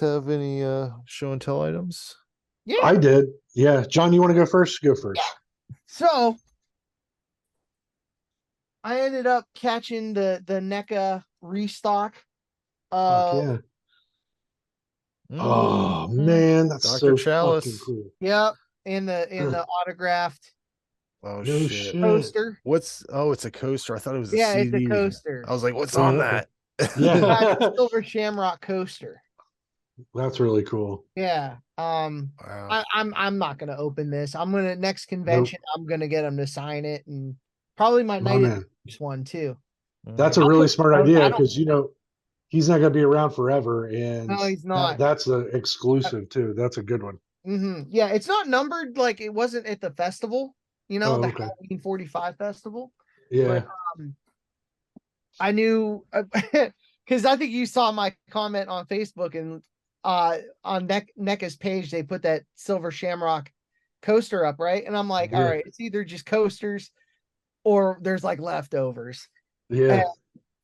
have any show and tell items? Yeah. I did. Yeah. John, you want to go first? Go first. So I ended up catching the NECA restock Fuck of yeah. Oh Mhm. man, that's Dr. so fucking Chalice. cool. Yep, in the autographed Oh No shit. shit. coaster. It's a coaster. I thought it was a Yeah, it's a CD. coaster. I was like, what's Oh, on okay. that? Yeah, it's Yeah. a silver shamrock coaster. That's really cool. Yeah. Wow. I'm not gonna open this. I'm gonna next Nope. convention. I'm gonna get them to sign it, and probably my My night at the man. Moose one too. That's Mm. a I'll really put smart those. idea I don't. because he's not gonna be around forever, and No, he's not. that's the exclusive too. That's a good one. Yeah, it's not numbered like it wasn't at the festival. Oh, The okay. Halloween 45 festival. But Yeah. I knew because I think you saw my comment on Facebook and on NECA's page they put that silver shamrock coaster up, right? And I'm like, all Yeah. right, it's either just coasters or there's like leftovers. And Yeah.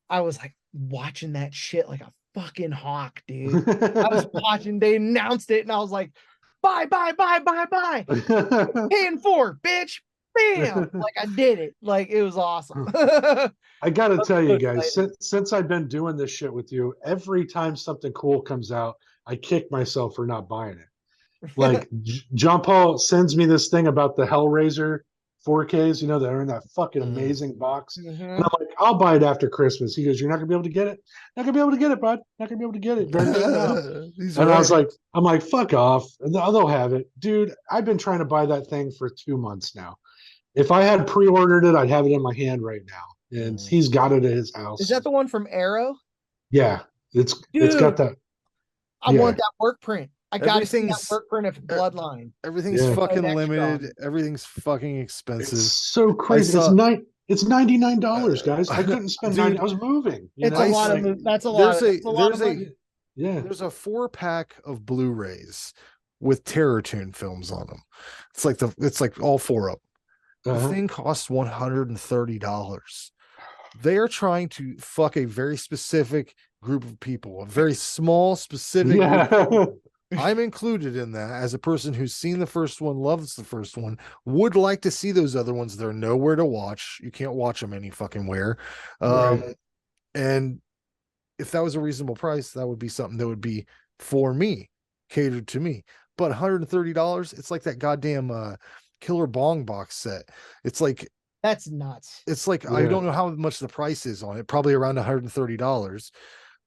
I was like watching that shit like a fucking hawk, dude. I was watching, they announced it, and I was like, buy, buy, buy, buy, buy. Paying for, bitch. Bam. Like I did it. Like it was awesome. I gotta tell So you guys, excited. since I've been doing this shit with you, every time something cool comes out, I kick myself for not buying it. Like John Paul sends me this thing about the Hellraiser 4Ks, that are in that fucking Mm. amazing box. And Mhm. I'm like, I'll buy it after Christmas. He goes, you're not gonna be able to get it? Not gonna be able to get it, bud. Not gonna be able to get it. Better get it now. He's And I was right. like, fuck off. And they'll have it. Dude, I've been trying to buy that thing for 2 months now. If I had pre-ordered it, I'd have it in my hand right now. And Mm. he's got it at his Is house. that the one from Arrow? Yeah. It's got Dude, that. I Yeah. want that work print. I got to see that Everything's work print of er, Bloodline. everything's Yeah. An fucking extra. limited. Everything's fucking It's expensive. so I crazy. saw It's $99, uh, guys. I couldn't spend 90. I dude, was moving, It's a I lot s- of like that's a lot of there's that's a a lot of there's money. a yeah. there's a 4-pack of Blu-rays with Terror Tune films on them. It's like all four of them. The Uh-huh. thing costs $130. They are trying to fuck a very specific group of people, a very small, specific group. Yeah. I'm included in that as a person who's seen the first one, loves the first one, would like to see those other ones. They're nowhere to watch. You can't watch them any fucking where. Right. And if that was a reasonable price, that would be something that would be for me, catered to me. But $130, it's like that goddamn Killer Bong box set. It's like That's nuts. I Yeah. don't know how much the price is on it, probably around $130,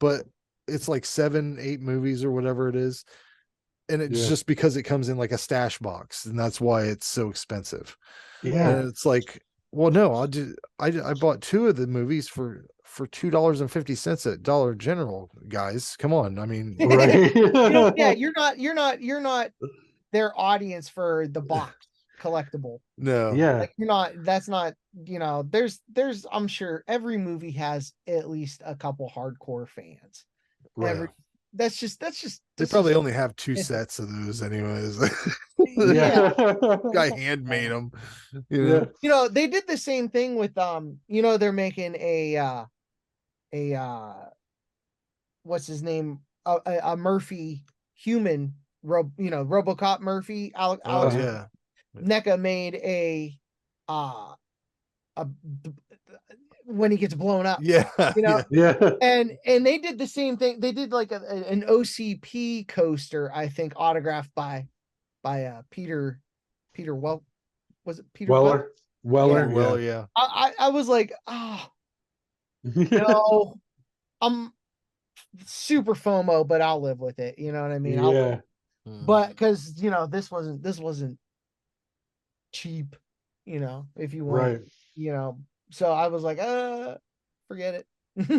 but it's like 7, 8 movies or whatever it is. And it's Yeah. just because it comes in like a stash box, and that's why it's so expensive. Yeah. And it's like, well, no, I bought 2 of the movies for $2.50 at Dollar General, guys. Come on. I mean, Right. Yeah, you're not their audience for the box collectible. no. Yeah. Like that's not, there's I'm sure every movie has at least a couple hardcore fans. Right. Every that's just They that's probably just only have 2 it- sets of those anyways. yeah. Guy handmade them, Yeah. They did the same thing with they're making a what's his name, a Murphy human RoboCop Murphy. Oh Alex yeah. NECA made a when he gets blown up, Yeah. Yeah. Yeah. and they did the same thing. They did like an OCP coaster, I think, autographed by Peter Well, was it Peter Well? Weller. Weller. Well, yeah. I was like, oh Yeah. no, I'm super FOMO, but I'll live with it. You know what I mean? Yeah. But because this wasn't cheap, if you want, Right. so I was like, forget it.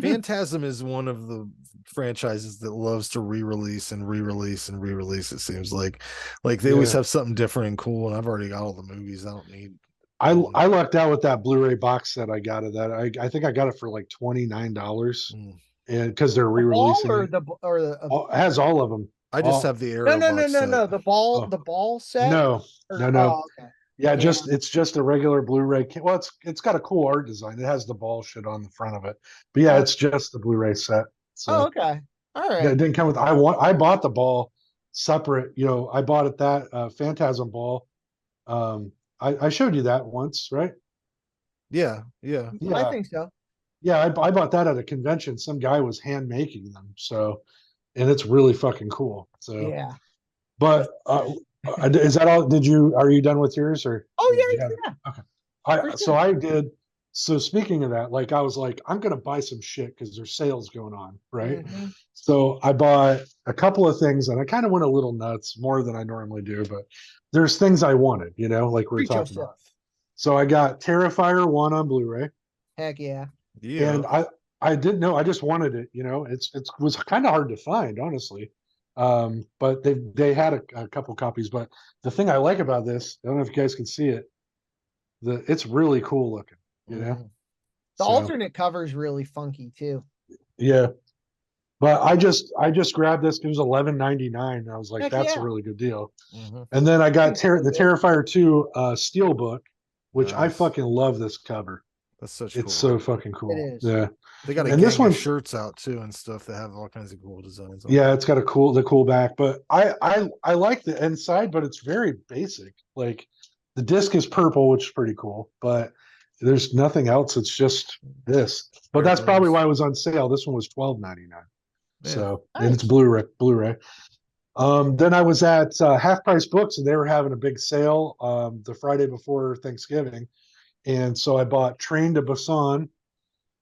Phantasm is one of the franchises that loves to re-release and re-release and re-release. It seems like they always Yeah. have something different and cool. And I've already got all the movies. I don't need. I lucked out with that Blu-ray box set I got of that. I think I got it for like $29, Mm. and because they're The ball re-releasing or it. the It has all of them. I just All, have the no Arrow no no box no set. no oh, the ball set no, or, no. okay. Yeah, Yeah. it's just a regular Blu-ray. Well, it's got a cool art design. It has the ball shit on the front of it, but yeah, Oh, it's just the Blu-ray set. oh, So okay. All Yeah, right. it didn't come with. I bought the ball separate. You know, I bought it that Phantasm ball. I showed you that once, right? Yeah, yeah. I Yeah, think so. yeah. I bought that at a convention. Some guy was hand making them, so and it's really fucking cool. So, Yeah. but is that all? Did you? Are you done with yours, or Oh did you yeah, have? yeah, Okay. for So sure. I did. So speaking of that, like I was like, I'm gonna buy some shit because there's sales going on, right? Mhm. So I bought a couple of things, and I kind of went a little nuts, more than I normally do. But there's things I wanted, like we were Treat talking about. yourself. So I got Terrifier 1 on Blu-ray, Heck yeah. Yeah. and I didn't know. I just wanted it. It was kind of hard to find, honestly. But they had a couple copies. But the thing I like about this, I don't know if you guys can see it. It's really cool looking. You know. Mhm. The So alternate cover is really funky too. yeah, but I just grabbed this. It was 11.99. I was like, Heck that's a yeah. really good deal. Mhm. And then I got Pretty cool, The dude. Terrifier 2 Steelbook, which I Nice. fucking love this cover. That's such It's cool. so fucking It cool. is. Yeah. They got a And this gang of one's shirts out too and stuff that have all kinds of cool designs on yeah, them. it's got the cool back, but I like the inside, but it's very basic. Like the disc is purple, which is pretty cool, but there's nothing else. It's just this. But Bare that's probably bones. why it was on sale. This one was $12.99. Yeah. So and it's Nice. Blu-ray. Then I was at Half Price Books, and they were having a big sale the Friday before Thanksgiving, and so I bought Train to Busan,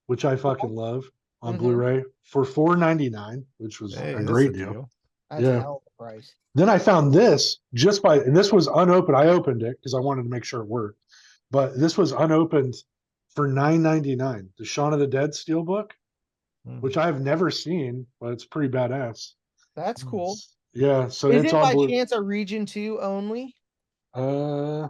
which I fucking love, on Mhm. Blu-ray for $4.99, which was Hey, a that's a great deal. deal. That's a Yeah. hell of a price. Then I found this and this was unopened. I opened it because I wanted to make sure it worked, but this was unopened for $9.99. The Shaun of the Dead Steelbook, Mhm. which I've never seen, but it's pretty badass. That's cool. Yeah, so Is it's it on by Blue. chance a region 2 only? Uh,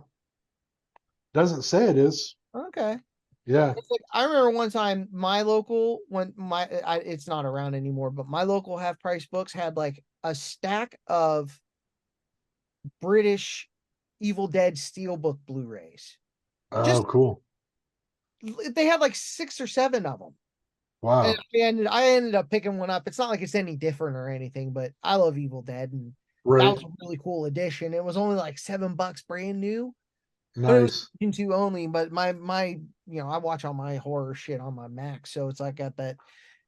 doesn't say it is. Okay. Yeah. It's like I remember one time my local it's not around anymore, but my local half price books had like a stack of British Evil Dead Steelbook Blu-rays. Oh, Just cool. they had like 6 or 7 of them. And Wow. I ended up picking one up. It's not like it's any different or anything, but I love Evil Dead, and that Right. was a really cool edition. It was only like $7 brand new, but it was Nice. region 2 only. But my I watch all my horror shit on my Mac, so it's like got that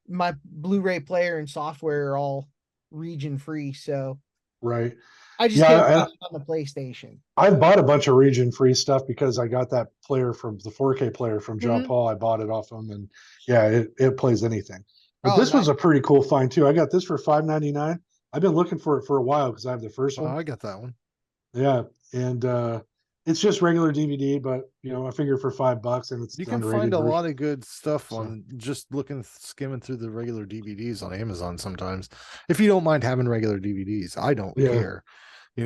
my Blu-ray player and software are all region free, so Right. I just Yeah, can't and watch it on the PlayStation. I bought a bunch of region free stuff because I got that player from the 4K player from John Mhm. Paul. I bought it off him, and yeah, it plays anything. But Oh, this was nice. a pretty cool find too. I got this for $5.99. I've been looking for it for a while because I have the first Oh, one. I got that one. Yeah, and it's just regular DVD, but I figure for $5 and it's You the can find unrated a version. lot of good stuff So on just skimming through the regular DVDs on Amazon sometimes. If you don't mind having regular DVDs, I don't yeah, care. You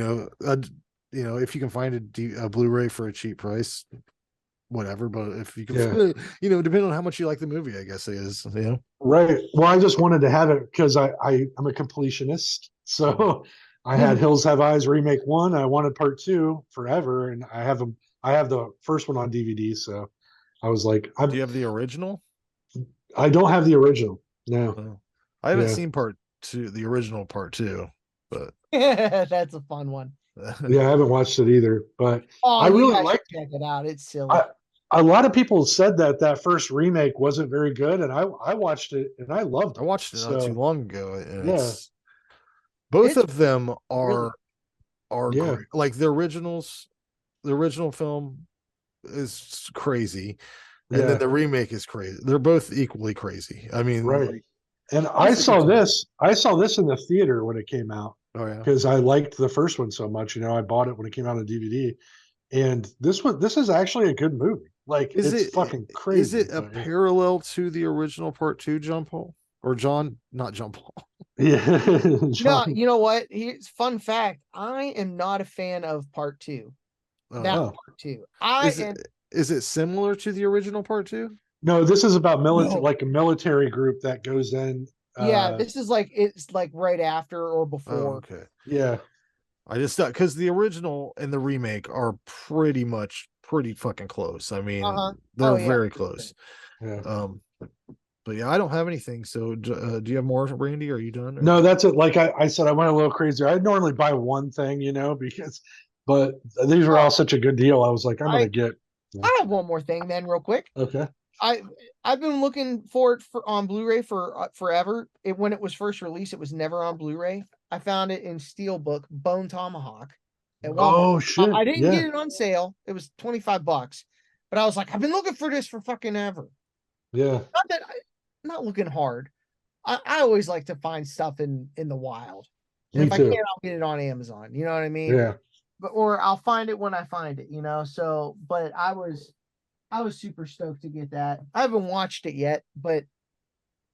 know, if you can find a Blu-ray for a cheap price, whatever. But if you can, yeah. depending on how much you like the movie, I guess it is. Right. Well, I just wanted to have it because I'm a completionist. So I had Hills Have Eyes remake 1. I wanted part 2 forever, and I have the first one on DVD. So I was like, Do you have the original? I don't have the original. No. Oh. I haven't Yeah. seen part 2, the original part 2, but That's a fun one. Yeah, I haven't watched it either, but Oh, I you really guys like. should check it out. It's silly. A lot of people said that first remake wasn't very good, and I watched it and I loved I it. watched it not too So long ago, and yeah, it's both It's of them really are yeah, great. Like the original film is crazy, and then yeah. the remake is crazy. They're both equally crazy. I mean, Right. like, And it's a good time. I saw this in the theater when it came out Oh yeah. because I liked the first one so much. I bought it when it came out on DVD, and this is actually a good movie. Like Is it's it fucking is crazy, it a but yeah, parallel to the original part 2, John Paul? Or John, not John Paul. yeah. no. John. You know what? Here's fun fact. I am not a fan of part 2. That Oh. Oh part 2. I Is it am is it similar to the original part 2? no, this is about military, no. like a military group that goes in. Yeah, this is like it's like right after or Oh, before. okay. Yeah, I just thought because the original and the remake are pretty fucking close. I mean, Uh-huh. they're Oh yeah. very For sure. close. yeah. Um, But yeah, I don't have anything. So do you have more, Randy? Are you done? Or? No, that's it. Like I said, I went a little crazier. I'd normally buy one thing, but these were all such a good deal. I was like, I'm gonna get. I have one more thing then, real quick. Okay. I've been looking for it on Blu-ray for forever. When it was first released, it was never on Blu-ray. I found it in Steelbook, Bone Tomahawk. At Walmart. Oh shit! I didn't get it on sale. It was $25, but I was like, I've been looking for this for fucking ever. Yeah. Not looking hard. I always like to find stuff in the wild. Me if too. I can't, I'll get it on Amazon. You know what I mean? Yeah. Or I'll find it when I find it. So, but I was super stoked to get that. I haven't watched it yet, but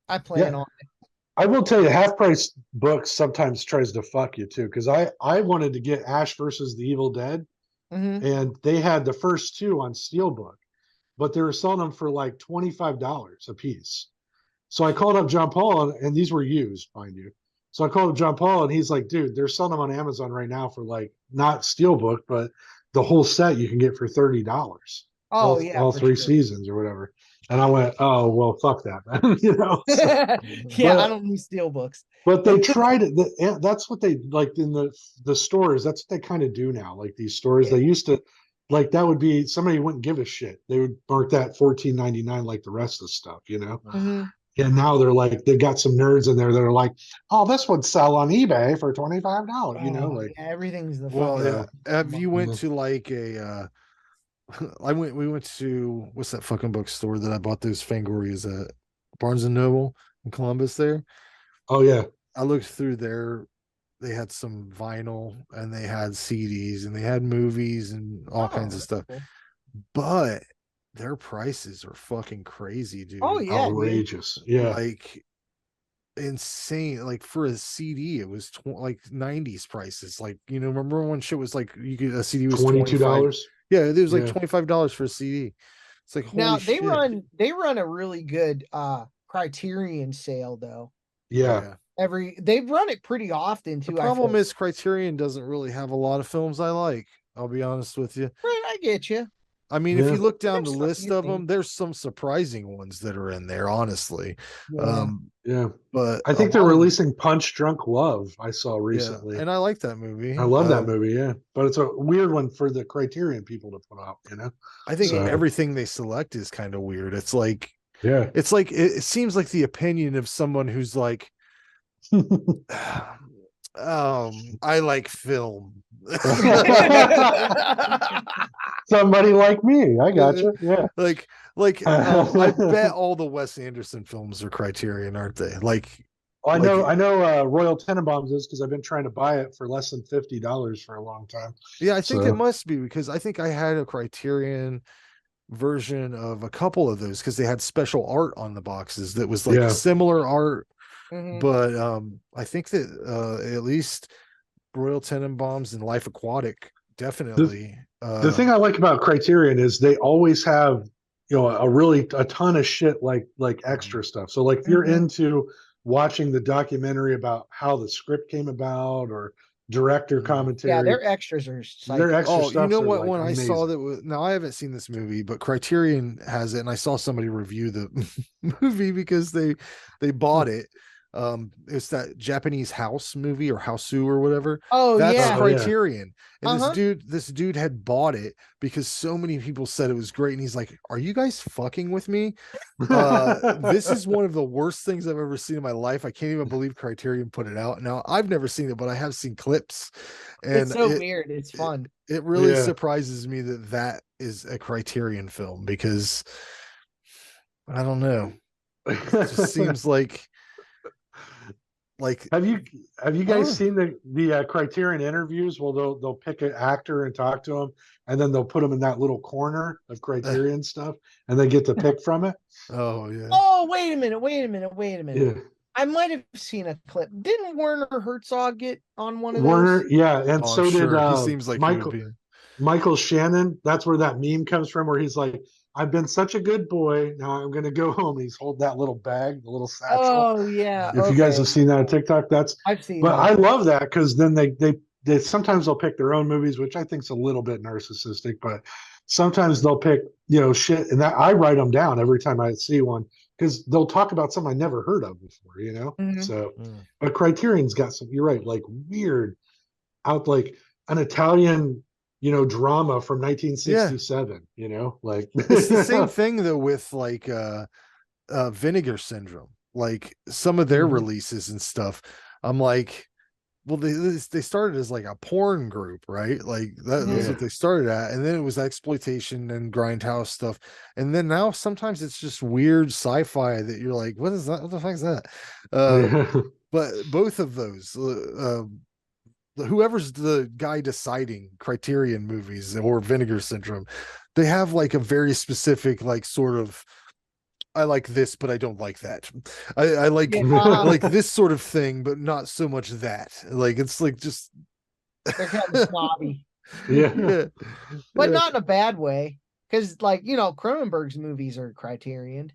I plan on it. I will tell you, Half Price Books sometimes tries to fuck you too, because I wanted to get Ash versus the Evil Dead, and they had the first two on Steelbook, but they were selling them for like $25 a piece. So I called up John Paul, and these were used, mind you. So I called up John Paul, and he's like, dude, they're selling them on Amazon right now for like not Steelbook, but the whole set you can get for $30. Oh, all three seasons or whatever. And I went, oh well, fuck that, man. I don't need Steelbooks. But they tried it. That's what they like in the stores. That's what they kind of do now. Like these stores, they used to, like that would be somebody wouldn't give a shit. They would mark that $14.99 like the rest of the stuff, And now they're like, they've got some nerds in there that are like, oh, this would sell on eBay for $25. Everything's the have you went to like a we went to what's that fucking bookstore that I bought those Fangorias at, Barnes and Noble in Columbus there. Oh yeah. I looked through there. They had some vinyl and they had CDs and they had movies and all kinds of stuff. Cool. But their prices are fucking crazy, dude. Oh yeah, outrageous. Yeah. Like insane. Like for a CD, it was like 90s prices. Like, remember when shit was like a CD was $22? Yeah, it was like $25 for a CD. It's like, holy shit. They run a really good Criterion sale though. Yeah. They run it pretty often too. The problem is Criterion doesn't really have a lot of films I like. I'll be honest with you. Right, I get you. I mean, if you look down the list of them, there's some surprising ones that are in there, honestly. But I think they're releasing Punch Drunk Love. I saw recently, and I like that movie. I love that movie. Yeah, but it's a weird one for the Criterion people to put out. I think everything they select is kind of weird. It's like, it's like it seems like the opinion of someone who's like, I like film. Somebody like me. I got you. Yeah. I bet all the Wes Anderson films are Criterion, aren't they? I know Royal Tenenbaums is, because I've been trying to buy it for less than $50 for a long time. Yeah, I think it must be, because I think I had a Criterion version of a couple of those because they had special art on the boxes that was like similar art. But I think that at least Royal Tenenbaums and Life Aquatic definitely. The thing I like about Criterion is they always have a ton of shit like extra stuff. So like if you're into watching the documentary about how the script came about or director commentary, yeah, their extras are their extra stuff. You know what? When amazing. I saw that, now I haven't seen this movie, but Criterion has it, and I saw somebody review the movie because they bought it. It's that Japanese house movie or Houseu or whatever. That's Criterion. And this dude had bought it because so many people said it was great, and he's like, are you guys fucking with me? This is one of the worst things I've ever seen in my life. I can't even believe Criterion put it out. Now I've never seen it, but I have seen clips, and it's so weird. It's fun. It really surprises me that is a Criterion film, because I don't know, it just seems like have you guys seen the Criterion interviews? Well, they'll pick an actor and talk to him, and then they'll put him in that little corner of Criterion stuff, and they get to pick from it. Oh yeah. Oh, wait a minute. Yeah. I might have seen a clip. Didn't Werner Herzog get on one of those? Yeah, and so did he seems like Michael Shannon. That's where that meme comes from, where he's like, I've been such a good boy. Now I'm going to go home. He's holding that little bag, the little satchel. Oh yeah. If you guys have seen that on TikTok, I've seen. But I love that, because then they sometimes they'll pick their own movies, which I think is a little bit narcissistic. But sometimes they'll pick shit, and that I write them down every time I see one, because they'll talk about something I never heard of before, you know. Mhm. So, Mm. but Criterion's got some. You're right, like weird, out like an Italian, you know, drama from 1967. You know, like It's the same thing though with like Vinegar Syndrome. Like some of their Mhm. releases and stuff. I'm like, well, they started as like a porn group, right? Like that's Yeah. what they started at, and then it was exploitation and grindhouse stuff, and then now sometimes it's just weird sci-fi that you're like, what is that? What the fuck is that? Yeah. But both of those, whoever's the guy deciding Criterion movies or Vinegar Syndrome, they have like a very specific like sort of, I like this, but I don't like that. I like Yeah. I like this sort of thing, but not so much that. Like it's like just They're kind of snobby, Yeah. yeah. but Yeah. not in a bad way. Because, like, you know, Cronenberg's movies are Criterion.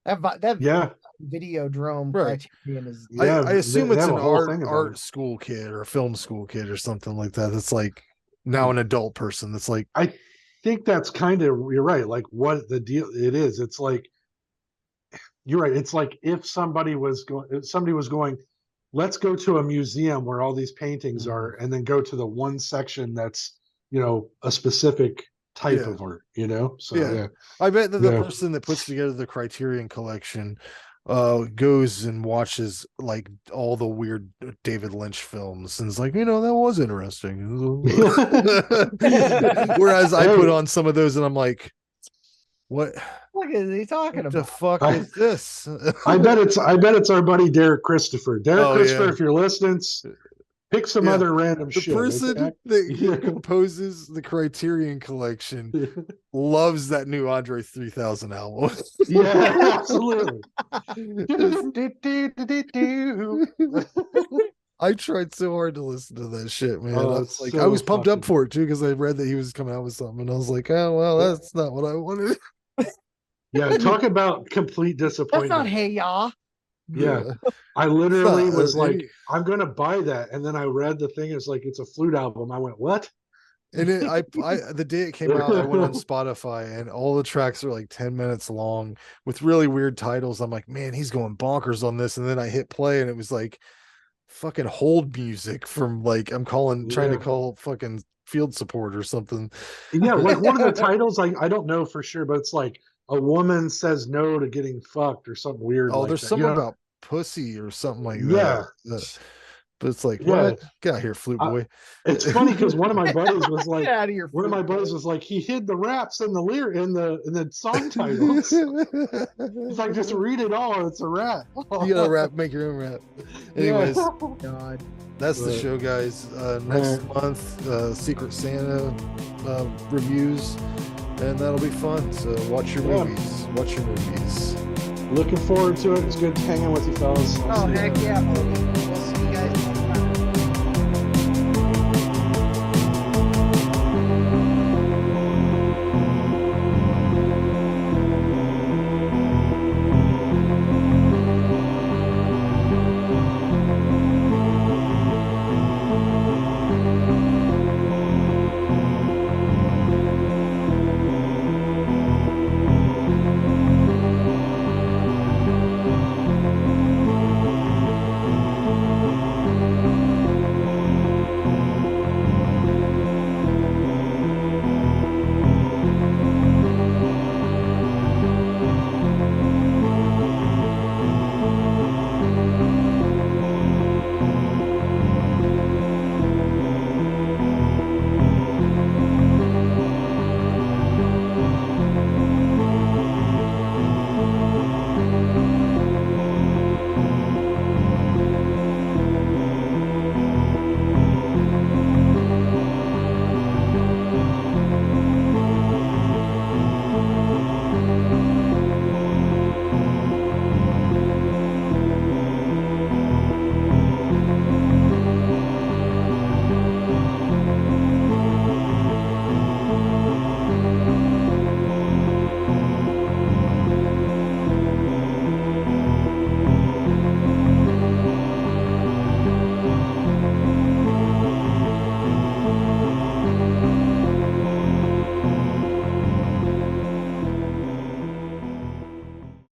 That Yeah. Videodrome Right. Criterion is. Yeah, I assume they it's have an a whole thing about art it. school kid or a film school kid or something like that. That's like now an adult person. That's like I think that's kind of, you're right. Like what the deal it is. It's like, you're right. It's like if somebody was going, let's go to a museum where all these paintings Mhm. are, and then go to the one section that's, you know, a specific type Yeah. of art, you know? So Yeah. yeah. I bet that the Yeah. person that puts together the Criterion collection goes and watches like all the weird David Lynch films and is like, you know, that was interesting. Whereas I put Hey. on some of those and I'm like, what What is he talking the about? fuck I- is this? I bet it's our buddy Derek Christopher. Derek Oh, Christopher, yeah. if you're listening, pick some Yeah. other random The shit. person okay? that Yeah. composes the Criterion collection loves that new Andre 3000 album. Yeah, absolutely. I tried so hard to listen to that shit, man. Oh, I it's was like, I so was pumped up fucking- for it too because I read that he was coming out with something, and I was like, oh well, Yeah. that's not what I wanted. Yeah, talk about complete That's disappointment. not Hey Ya. Yeah. I literally It's not, was like, I'm gonna buy that, and then I read the thing. It's like it's a flute album. I went, what? And I the day it came out, I went on Spotify, and all the tracks are like 10 minutes long with really weird titles. I'm like, man, he's going bonkers on this. And then I hit play, and it was like fucking hold music from like I'm trying to Yeah. call fucking field support or something. Yeah, like one of the titles, I don't know for sure, but it's like a woman says no to getting fucked or something weird. Oh, like there's that, something you know? about pussy or something like Yeah. that. But it's like, Yeah. what? Get out here, flute I- boy. It's funny because one of my buddies was like, Get out of your. one of my buddies was like, he hid the raps in the in the song titles. It's like, just read it all. It's a rap. You gotta rap, make your own rap. Anyways, Yeah. God. that's the Right. show, guys. Next month, Secret Santa reviews, and that'll be fun. So watch your Yeah. movies. Watch your movies. Looking forward to it. It's good hanging with you fellas. I'll Oh see you. heck yeah.